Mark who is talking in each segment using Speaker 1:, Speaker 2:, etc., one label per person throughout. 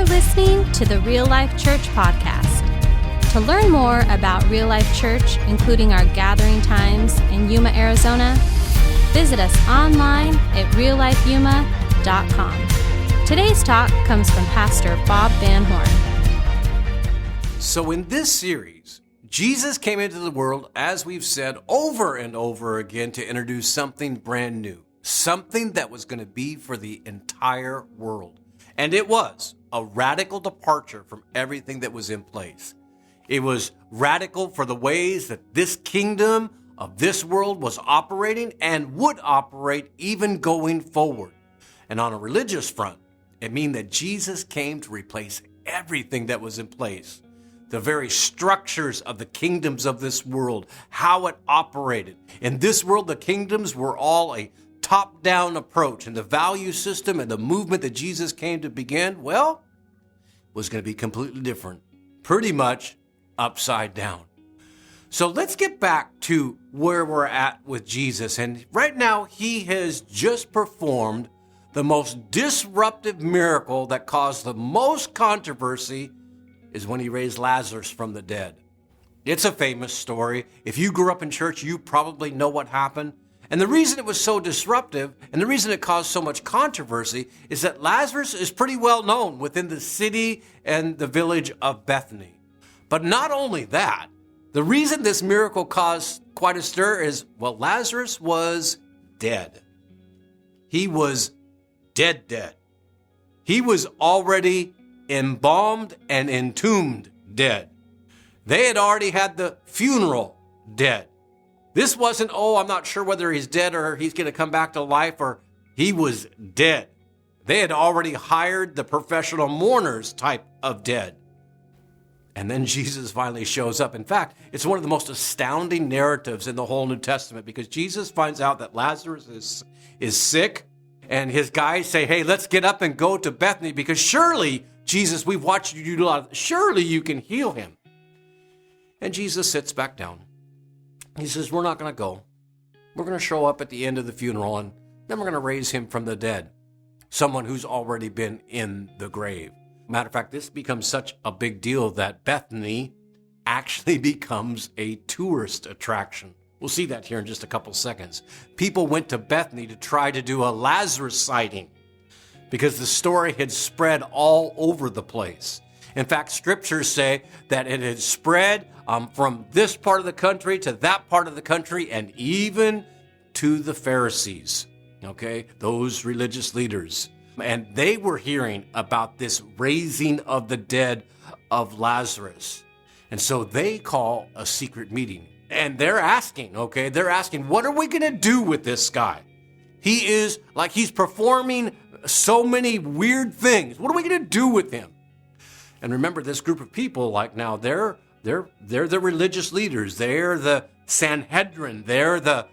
Speaker 1: listening to the Real Life Church podcast. To learn more about Real Life Church, including our gathering times in Yuma, Arizona, visit us online at reallifeyuma.com. Today's talk comes from Pastor Bob Van Horn.
Speaker 2: So in this series, Jesus came into the world, as we've said over and over again, to introduce something brand new, something that was going to be for the entire world. And it was a radical departure from everything that was in place. It was radical for the ways that this kingdom of this world was operating and would operate even going forward. And on a religious front, it means that Jesus came to replace everything that was in place. The very structures of the kingdoms of this world, how it operated. In this world, the kingdoms were all a top-down approach, and the value system and the movement that Jesus came to begin, well, was going to be completely different. Pretty much upside down. So let's get back to where we're at with Jesus. And right now, he has just performed the most disruptive miracle that caused the most controversy is when he raised Lazarus from the dead. It's a famous story. If you grew up in church, you probably know what happened. And the reason it was so disruptive and the reason it caused so much controversy is that Lazarus is pretty well known within the city and the village of Bethany. But not only that, the reason this miracle caused quite a stir is, well, Lazarus was dead. He was dead. He was already embalmed and entombed dead. They had already had the funeral dead. This wasn't, I'm not sure whether he's dead or he's going to come back to life, or he was dead. They had already hired the professional mourners type of dead. And then Jesus finally shows up. In fact, it's one of the most astounding narratives in the whole New Testament, because Jesus finds out that Lazarus is sick, and his guys say, hey, let's get up and go to Bethany, because surely, Jesus, we've watched you do a lot. Surely you can heal him. And Jesus sits back down. He says, we're not going to go. We're going to show up at the end of the funeral, and then we're going to raise him from the dead. Someone who's already been in the grave. Matter of fact, this becomes such a big deal that Bethany actually becomes a tourist attraction. We'll see that here in just a couple seconds. People went to Bethany to try to do a Lazarus sighting because the story had spread all over the place. In fact, scriptures say that it had spread from this part of the country to that part of the country and even to the Pharisees, okay, those religious leaders. And they were hearing about this raising of the dead of Lazarus. And so they call a secret meeting. And they're asking, what are we going to do with this guy? He is like he's performing so many weird things. What are we going to do with him? And remember, this group of people, like now, they're the religious leaders. They're the Sanhedrin. They're the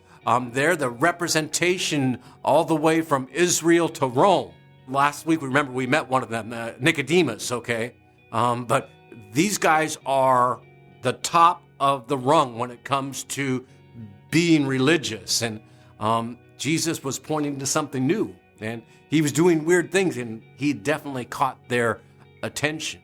Speaker 2: representation all the way from Israel to Rome. Last week, remember, we met one of them, Nicodemus, okay? But these guys are the top of the rung when it comes to being religious. And Jesus was pointing to something new. And he was doing weird things, and he definitely caught their attention.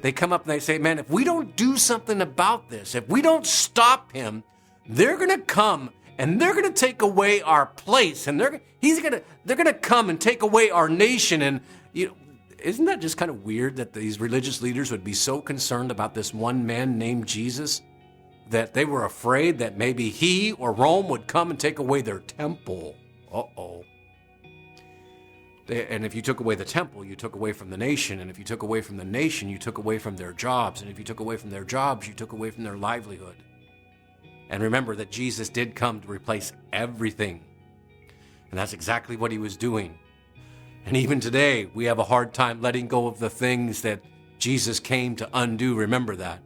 Speaker 2: They come up and they say, man, if we don't do something about this, if we don't stop him, they're going to come and they're going to take away our place, and they're going to come and take away our nation. And isn't that just kind of weird that these religious leaders would be so concerned about this one man named Jesus that they were afraid that maybe he or Rome would come and take away their temple? And if you took away the temple, you took away from the nation. And if you took away from the nation, you took away from their jobs. And if you took away from their jobs, you took away from their livelihood. And remember that Jesus did come to replace everything. And that's exactly what he was doing. And even today, we have a hard time letting go of the things that Jesus came to undo. Remember that.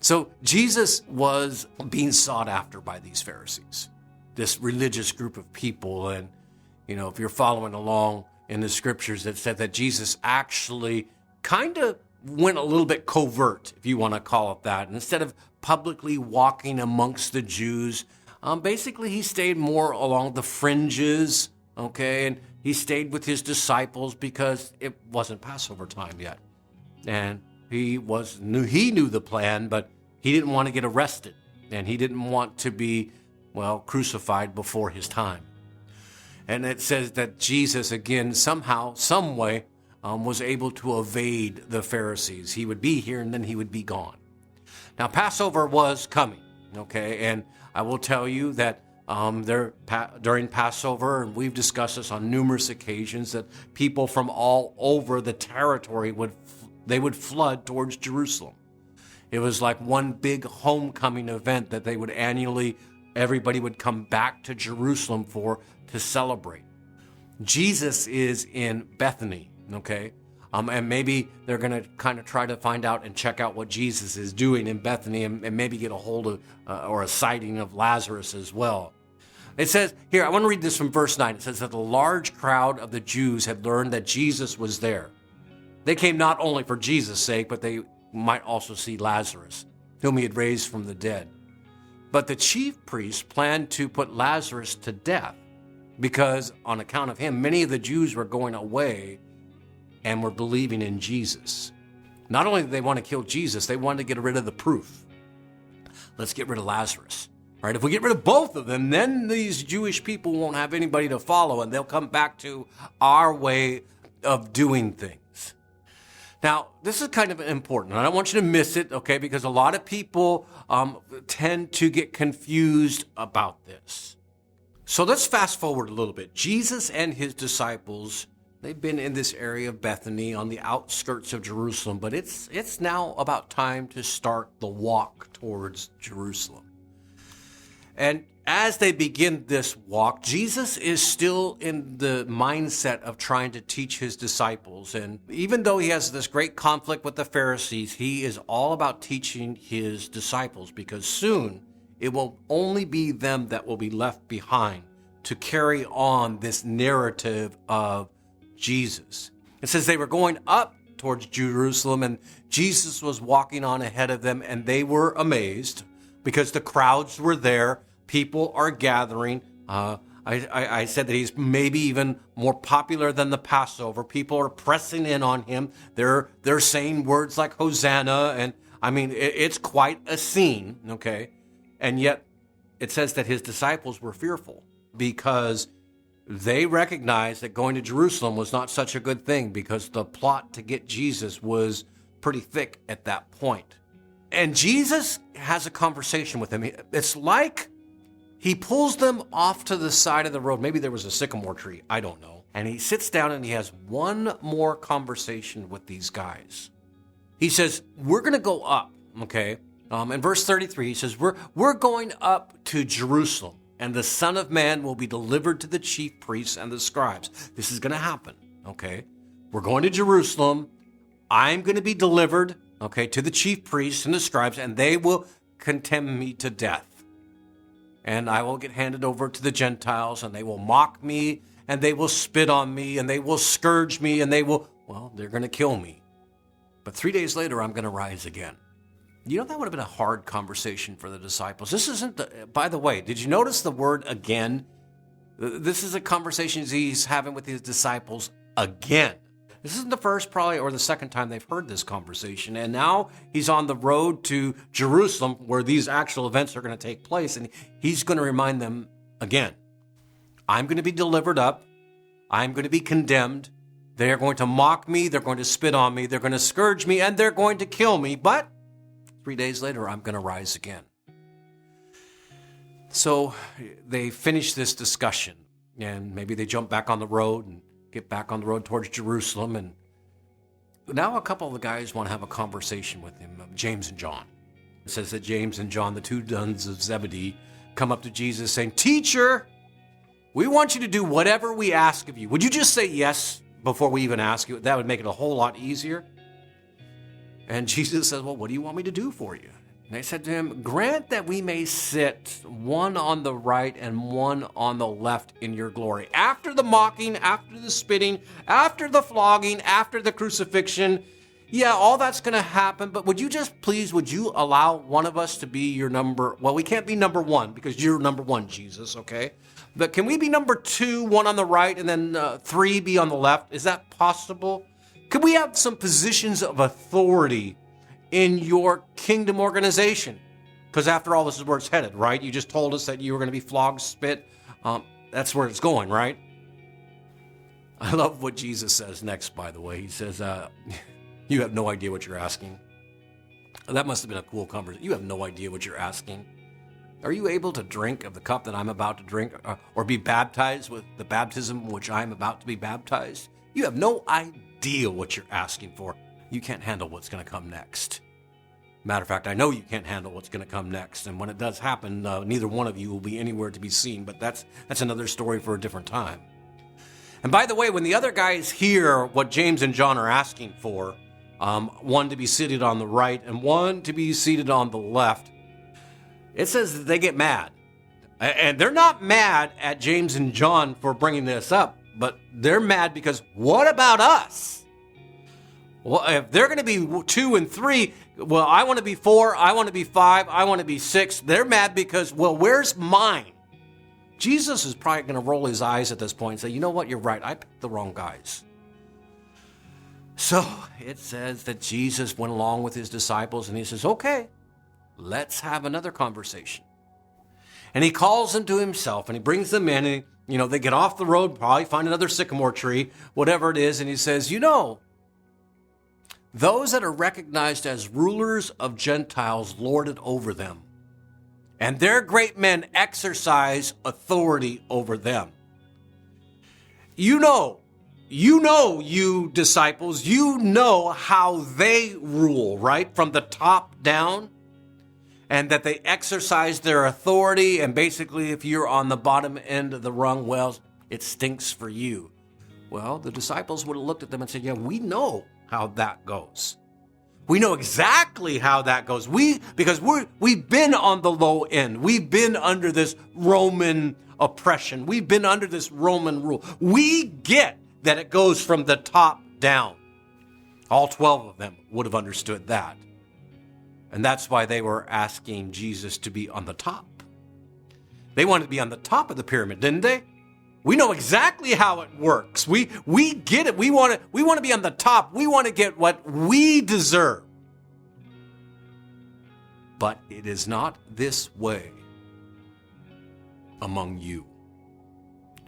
Speaker 2: So Jesus was being sought after by these Pharisees, this religious group of people. And if you're following along in the scriptures, that said that Jesus actually kind of went a little bit covert, if you want to call it that. And instead of publicly walking amongst the Jews, basically he stayed more along the fringes okay? And he stayed with his disciples because it wasn't Passover time yet. And he knew the plan, but he didn't want to get arrested. And he didn't want to be, crucified before his time. And it says that Jesus, again, somehow, some way, was able to evade the Pharisees. He would be here and then he would be gone. Now, Passover was coming, okay? And I will tell you that during Passover, and we've discussed this on numerous occasions, that people from all over the territory would flood towards Jerusalem. It was like one big homecoming event that they would annually, everybody would come back to Jerusalem to celebrate. Jesus is in Bethany, okay? And maybe they're going to kind of try to find out and check out what Jesus is doing in Bethany and maybe get a hold of or a sighting of Lazarus as well. It says here, I want to read this from verse 9. It says that a large crowd of the Jews had learned that Jesus was there. They came not only for Jesus' sake, but they might also see Lazarus, whom he had raised from the dead. But the chief priests planned to put Lazarus to death because on account of him, many of the Jews were going away and were believing in Jesus. Not only did they want to kill Jesus, they wanted to get rid of the proof. Let's get rid of Lazarus. Right? If we get rid of both of them, then these Jewish people won't have anybody to follow, and they'll come back to our way of doing things. Now, this is kind of important. I don't want you to miss it, okay, because a lot of people tend to get confused about this. So let's fast forward a little bit. Jesus and his disciples, they've been in this area of Bethany on the outskirts of Jerusalem, but it's now about time to start the walk towards Jerusalem. And as they begin this walk, Jesus is still in the mindset of trying to teach his disciples. And even though he has this great conflict with the Pharisees, he is all about teaching his disciples, because soon it will only be them that will be left behind to carry on this narrative of Jesus. It says they were going up towards Jerusalem, and Jesus was walking on ahead of them, and they were amazed because the crowds were there. People are gathering. I said that he's maybe even more popular than the Passover. People are pressing in on him. They're saying words like Hosanna, and I mean, it's quite a scene, okay? And yet it says that his disciples were fearful because they recognized that going to Jerusalem was not such a good thing, because the plot to get Jesus was pretty thick at that point. And Jesus has a conversation with them. It's like he pulls them off to the side of the road. Maybe there was a sycamore tree. I don't know. And he sits down and he has one more conversation with these guys. He says, we're going to go up, okay? In verse 33, he says, we're going up to Jerusalem, and the Son of Man will be delivered to the chief priests and the scribes. This is going to happen, okay? We're going to Jerusalem. I'm going to be delivered, okay, to the chief priests and the scribes, and they will condemn me to death. And I will get handed over to the Gentiles, and they will mock me, and they will spit on me, and they will scourge me, and they're going to kill me. But 3 days later, I'm going to rise again. You know, that would have been a hard conversation for the disciples. This isn't, by the way, did you notice the word again? This is a conversation he's having with his disciples again. This isn't the first probably or the second time they've heard this conversation. And now he's on the road to Jerusalem where these actual events are going to take place. And he's going to remind them again, I'm going to be delivered up. I'm going to be condemned. They're going to mock me. They're going to spit on me. They're going to scourge me, and they're going to kill me. But 3 days later, I'm going to rise again. So they finish this discussion, and maybe they jump back on the road and get back on the road towards Jerusalem. And now a couple of the guys want to have a conversation with him, James and John. It says that James and John, the two sons of Zebedee, come up to Jesus saying, Teacher, we want you to do whatever we ask of you. Would you just say yes before we even ask you? That would make it a whole lot easier. And Jesus says, well, what do you want me to do for you? And they said to him, grant that we may sit one on the right and one on the left in your glory. After the mocking, after the spitting, after the flogging, after the crucifixion, Yeah, all that's going to happen, but would you allow one of us to be your number? Well, we can't be number one because you're number one, Jesus, okay? But can we be number two, one on the right, and then three be on the left? Is that possible? Could we have some positions of authority in your kingdom organization? Because after all, this is where it's headed, right? You just told us that you were going to be flogged, spit. That's where it's going, right? I love what Jesus says next, by the way. He says, you have no idea what you're asking. That must have been a cool conversation. You have no idea what you're asking. Are you able to drink of the cup that I'm about to drink or be baptized with the baptism which I'm about to be baptized? You have no idea what you're asking for. You can't handle what's going to come next. Matter of fact, I know you can't handle what's going to come next. And when it does happen, neither one of you will be anywhere to be seen. But that's another story for a different time. And by the way, when the other guys hear what James and John are asking for, one to be seated on the right and one to be seated on the left, it says that they get mad. And they're not mad at James and John for bringing this up, but they're mad because what about us? Well, if they're going to be 2 and 3, well, I want to be 4, I want to be 5, I want to be 6. They're mad because, well, where's mine? Jesus is probably going to roll his eyes at this point and say, you know what, you're right, I picked the wrong guys. So it says that Jesus went along with his disciples and he says, okay, let's have another conversation. And he calls them to himself and he brings them in and, they get off the road, probably find another sycamore tree, whatever it is. And he says, those that are recognized as rulers of Gentiles lord it over them, and their great men exercise authority over them. You disciples, you know how they rule, right? From the top down, and that they exercise their authority. And basically, if you're on the bottom end of the rung, well, it stinks for you. Well, the disciples would have looked at them and said, yeah, we know how that goes. We know exactly how that goes. Because we've been on the low end. We've been under this Roman oppression. We've been under this Roman rule. We get that it goes from the top down. All 12 of them would have understood that. And that's why they were asking Jesus to be on the top. They wanted to be on the top of the pyramid, didn't they? We know exactly how it works. We get it. We want to be on the top. We want to get what we deserve. But it is not this way among you.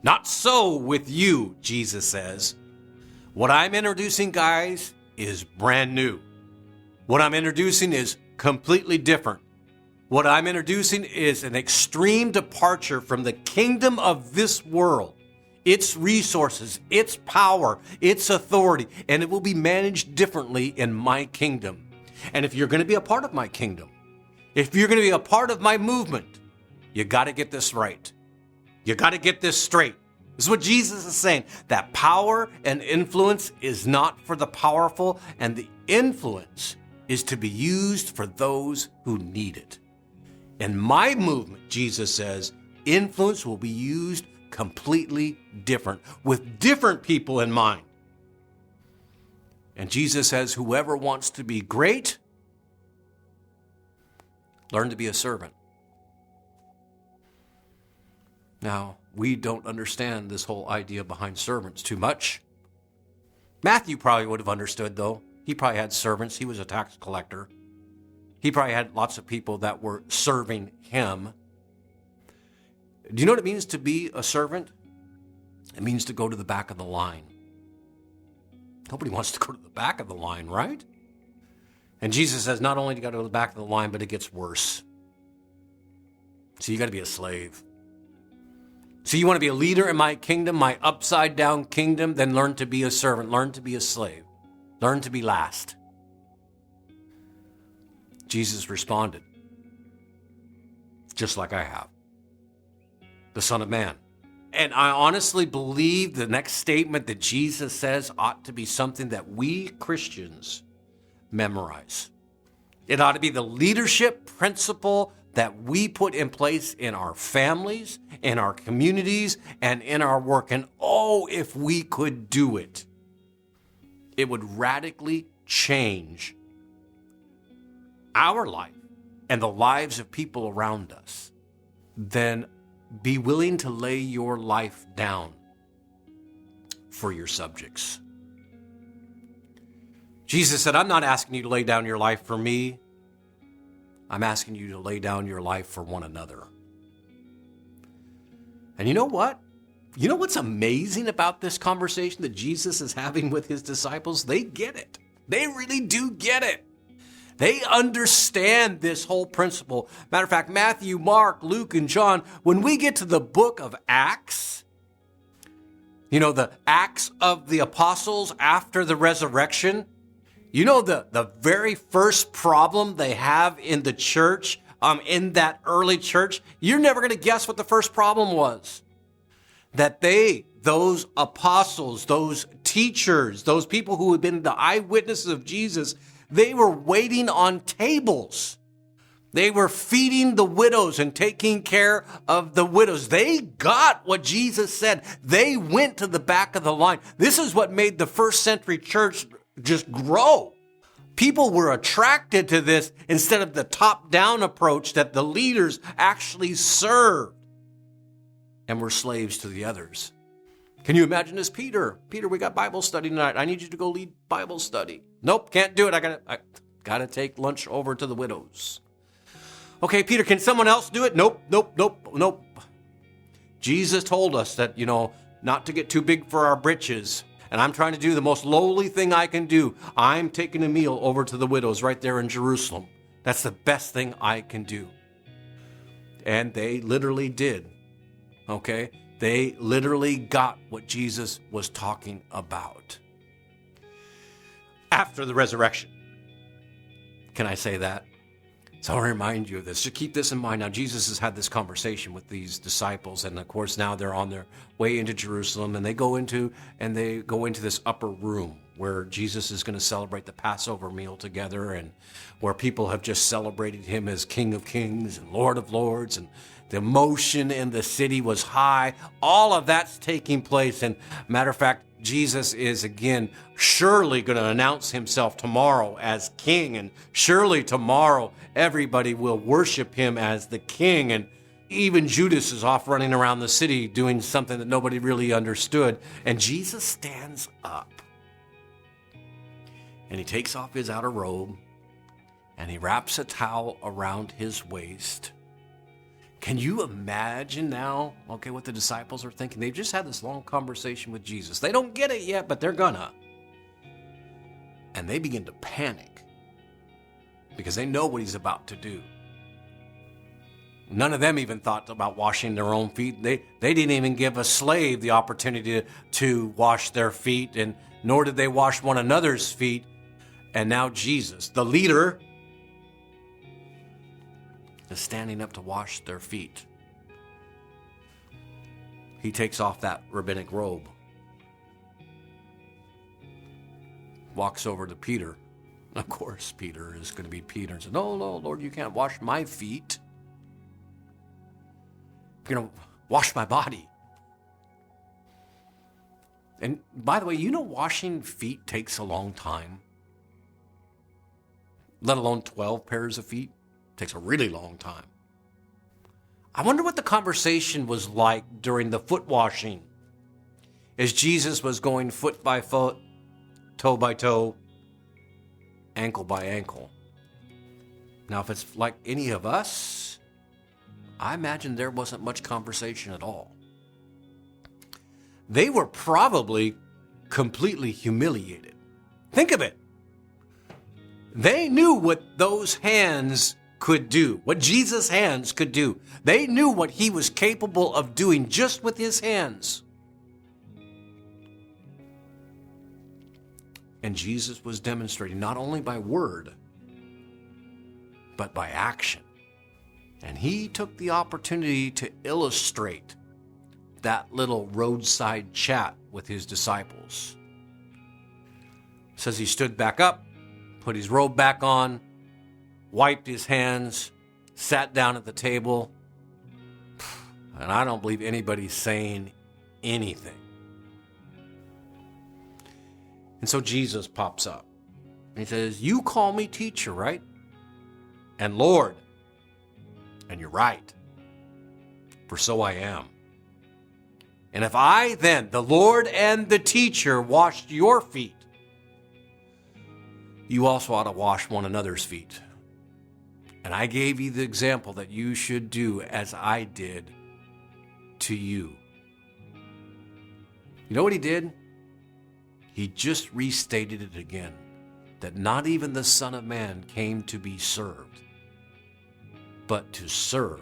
Speaker 2: Not so with you, Jesus says. What I'm introducing, guys, is brand new. What I'm introducing is completely different. What I'm introducing is an extreme departure from the kingdom of this world, its resources, its power, its authority, and it will be managed differently in my kingdom. And if you're going to be a part of my kingdom, if you're going to be a part of my movement, you got to get this right. You got to get this straight. This is what Jesus is saying, that power and influence is not for the powerful, and the influence is to be used for those who need it. In my movement, Jesus says, influence will be used completely different, with different people in mind. And Jesus says, whoever wants to be great, learn to be a servant. Now, we don't understand this whole idea behind servants too much. Matthew probably would have understood, though. He probably had servants. He was a tax collector. He probably had lots of people that were serving him. Do you know what it means to be a servant? It means to go to the back of the line. Nobody wants to go to the back of the line, right? And Jesus says not only do you got to go to the back of the line, but it gets worse. So you got to be a slave. So you want to be a leader in my kingdom, my upside down kingdom, then learn to be a servant, learn to be a slave, learn to be last. Jesus responded, just like I have, the Son of Man. And I honestly believe the next statement that Jesus says ought to be something that we Christians memorize. It ought to be the leadership principle that we put in place in our families, in our communities, and in our work. And oh, if we could do it, it would radically change our life and the lives of people around us, then be willing to lay your life down for your subjects. Jesus said, I'm not asking you to lay down your life for me. I'm asking you to lay down your life for one another. And you know what? You know what's amazing about this conversation that Jesus is having with his disciples? They get it. They really do get it. They understand this whole principle. Matter of fact, Matthew, Mark, Luke, and John, when we get to the book of Acts, you know, the Acts of the Apostles after the resurrection, you know the very first problem they have in the church, in that early church, you're never going to guess what the first problem was. That those apostles, those teachers, those people who had been the eyewitnesses of Jesus, they were waiting on tables. They were feeding the widows and taking care of the widows. They got what Jesus said. They went to the back of the line. This is what made the first century church just grow. People were attracted to this instead of the top-down approach that the leaders actually served and were slaves to the others. Can you imagine this? Peter, we got Bible study tonight. I need you to go lead Bible study. Nope, can't do it. I gotta take lunch over to the widows. Okay, Peter, can someone else do it? Nope. Jesus told us that, not to get too big for our britches. And I'm trying to do the most lowly thing I can do. I'm taking a meal over to the widows right there in Jerusalem. That's the best thing I can do. And they literally did. Okay? They literally got what Jesus was talking about. After the resurrection. Can I say that? So I'll remind you of this. Just keep this in mind. Now, Jesus has had this conversation with these disciples, and of course, now they're on their way into Jerusalem, and they go into this upper room where Jesus is going to celebrate the Passover meal together, and where people have just celebrated him as King of Kings and Lord of Lords, and the emotion in the city was high. All of that's taking place, and matter of fact, Jesus is again surely going to announce himself tomorrow as king, and surely tomorrow everybody will worship him as the king. And even Judas is off running around the city doing something that nobody really understood. And Jesus stands up and he takes off his outer robe and he wraps a towel around his waist. Can you imagine now, what the disciples are thinking? They've just had this long conversation with Jesus. They don't get it yet, but they're gonna. And they begin to panic because they know what he's about to do. None of them even thought about washing their own feet. They didn't even give a slave the opportunity to wash their feet, and nor did they wash one another's feet. And now Jesus, the leader, is standing up to wash their feet. He takes off that rabbinic robe, walks over to Peter. Of course, Peter is going to be Peter and says, No, Lord, you can't wash my feet. You're going to wash my body. And by the way, washing feet takes a long time, let alone 12 pairs of feet. Takes a really long time. I wonder what the conversation was like during the foot washing as Jesus was going foot by foot, toe by toe, ankle by ankle. Now, if it's like any of us, I imagine there wasn't much conversation at all. They were probably completely humiliated. Think of it. They knew what those hands could do, what Jesus' hands could do. They knew what he was capable of doing just with his hands. And Jesus was demonstrating not only by word, but by action. And he took the opportunity to illustrate that little roadside chat with his disciples. It says he stood back up, put his robe back on, wiped his hands, sat down at the table, and I don't believe anybody's saying anything. And so Jesus pops up. He says, you call me teacher, right? And Lord. And you're right. For so I am. And if I then, the Lord and the teacher, washed your feet, you also ought to wash one another's feet. And I gave you the example that you should do as I did to you. You know what he did? He just restated it again, that not even the Son of Man came to be served, but to serve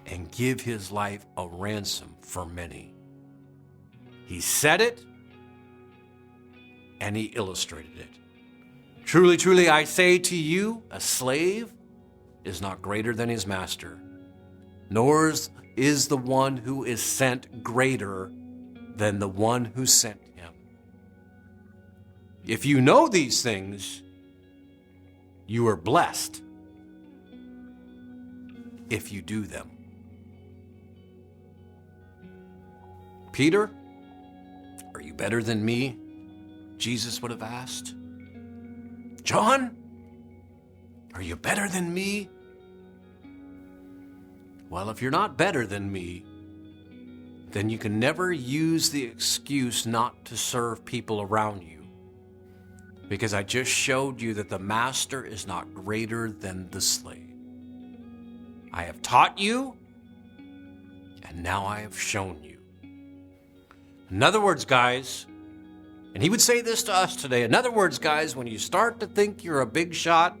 Speaker 2: and give his life a ransom for many. He said it, and he illustrated it. Truly, truly, I say to you, a slave is not greater than his master, nor is the one who is sent greater than the one who sent him. If you know these things, you are blessed if you do them. Peter, are you better than me? Jesus would have asked. John, are you better than me? Well, if you're not better than me, then you can never use the excuse not to serve people around you. Because I just showed you that the master is not greater than the slave. I have taught you, and now I have shown you. In other words, guys, and he would say this to us today, in other words, guys, when you start to think you're a big shot,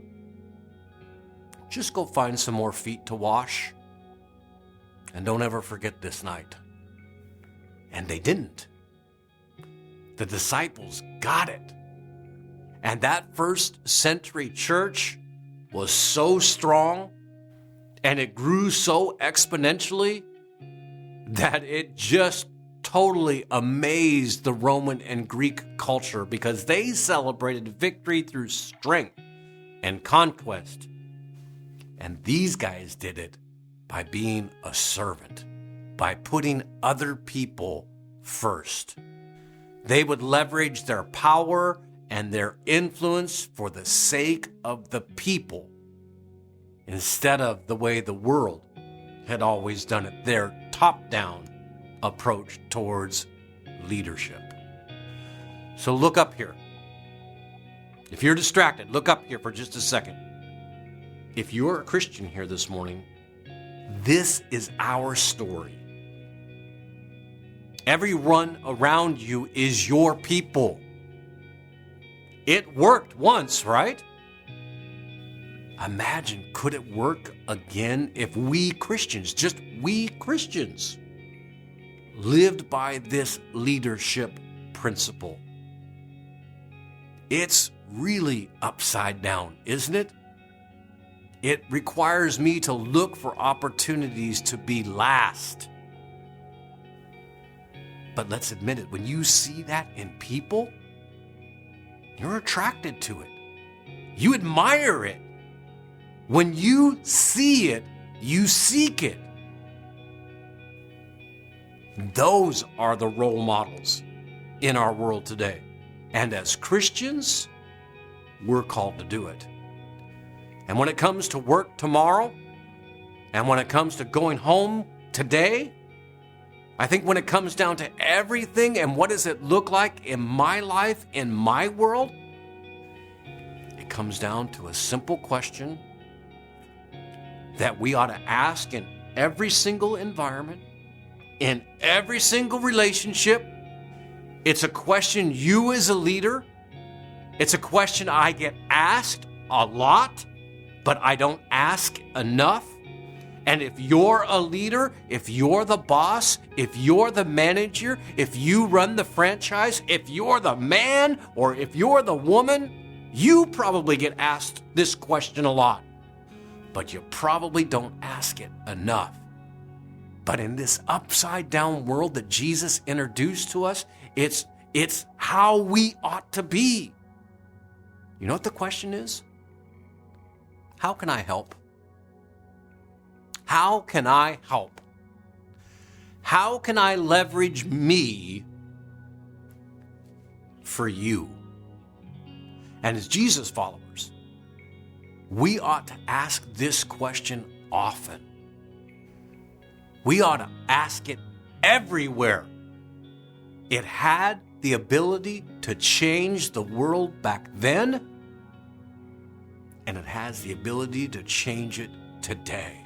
Speaker 2: just go find some more feet to wash. And don't ever forget this night. And they didn't. The disciples got it. And that first century church was so strong, and it grew so exponentially that it just totally amazed the Roman and Greek culture, because they celebrated victory through strength and conquest. And these guys did it by being a servant, by putting other people first. They would leverage their power and their influence for the sake of the people, instead of the way the world had always done it, their top-down approach towards leadership. So look up here. If you're distracted, look up here for just a second. If you're a Christian here this morning, this is our story. Everyone around you is your people. It worked once, right? Imagine, could it work again if we Christians, just we Christians, lived by this leadership principle? It's really upside down, isn't it? It requires me to look for opportunities to be last. But let's admit it, when you see that in people, you're attracted to it. You admire it. When you see it, you seek it. Those are the role models in our world today. And as Christians, we're called to do it. And when it comes to work tomorrow, and when it comes to going home today, I think when it comes down to everything and what does it look like in my life, in my world, it comes down to a simple question that we ought to ask in every single environment, in every single relationship. It's a question you as a leader, it's a question I get asked a lot, but I don't ask enough. And if you're a leader, if you're the boss, if you're the manager, if you run the franchise, if you're the man or if you're the woman, you probably get asked this question a lot, but you probably don't ask it enough. But in this upside down world that Jesus introduced to us, it's how we ought to be. You know what the question is? How can I help? How can I help? How can I leverage me for you? And as Jesus followers, we ought to ask this question often. We ought to ask it everywhere. It had the ability to change the world back then, and it has the ability to change it today.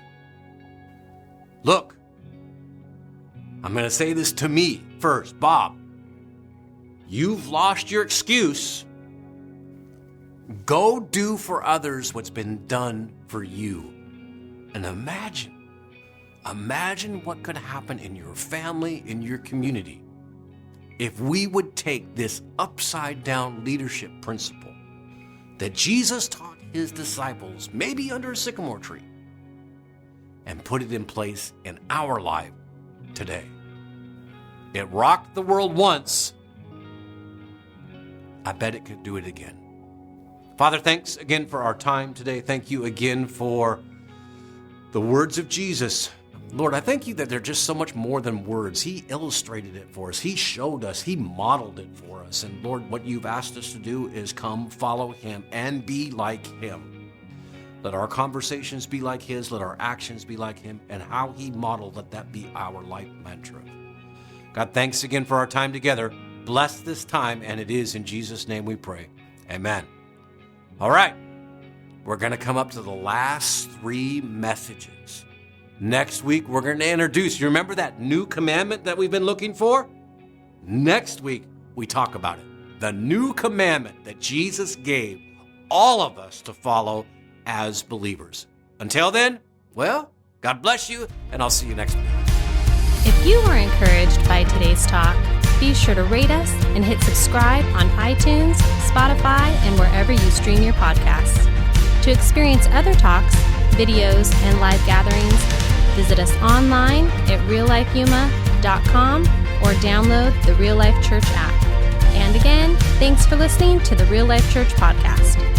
Speaker 2: Look, I'm going to say this to me first. Bob, you've lost your excuse. Go do for others what's been done for you. And imagine what could happen in your family, in your community, if we would take this upside down leadership principle that Jesus taught his disciples, maybe under a sycamore tree, and put it in place in our life today. It rocked the world once. I bet it could do it again. Father, thanks again for our time today. Thank you again for the words of Jesus. Lord, I thank you that they're just so much more than words. He illustrated it for us. He showed us. He modeled it for us. And Lord, what you've asked us to do is come follow him and be like him. Let our conversations be like his. Let our actions be like him. And how he modeled, let that be our life mantra. God, thanks again for our time together. Bless this time, and it is in Jesus' name we pray. Amen. All right. We're going to come up to the last 3 messages. Next week, we're going to introduce, you remember that new commandment that we've been looking for? Next week, we talk about it. The new commandment that Jesus gave all of us to follow as believers. Until then, well, God bless you, and I'll see you next week.
Speaker 1: If you were encouraged by today's talk, be sure to rate us and hit subscribe on iTunes, Spotify, and wherever you stream your podcasts. To experience other talks, videos, and live gatherings, visit us online at reallifeyuma.com or download the Real Life Church app. And again, thanks for listening to the Real Life Church podcast.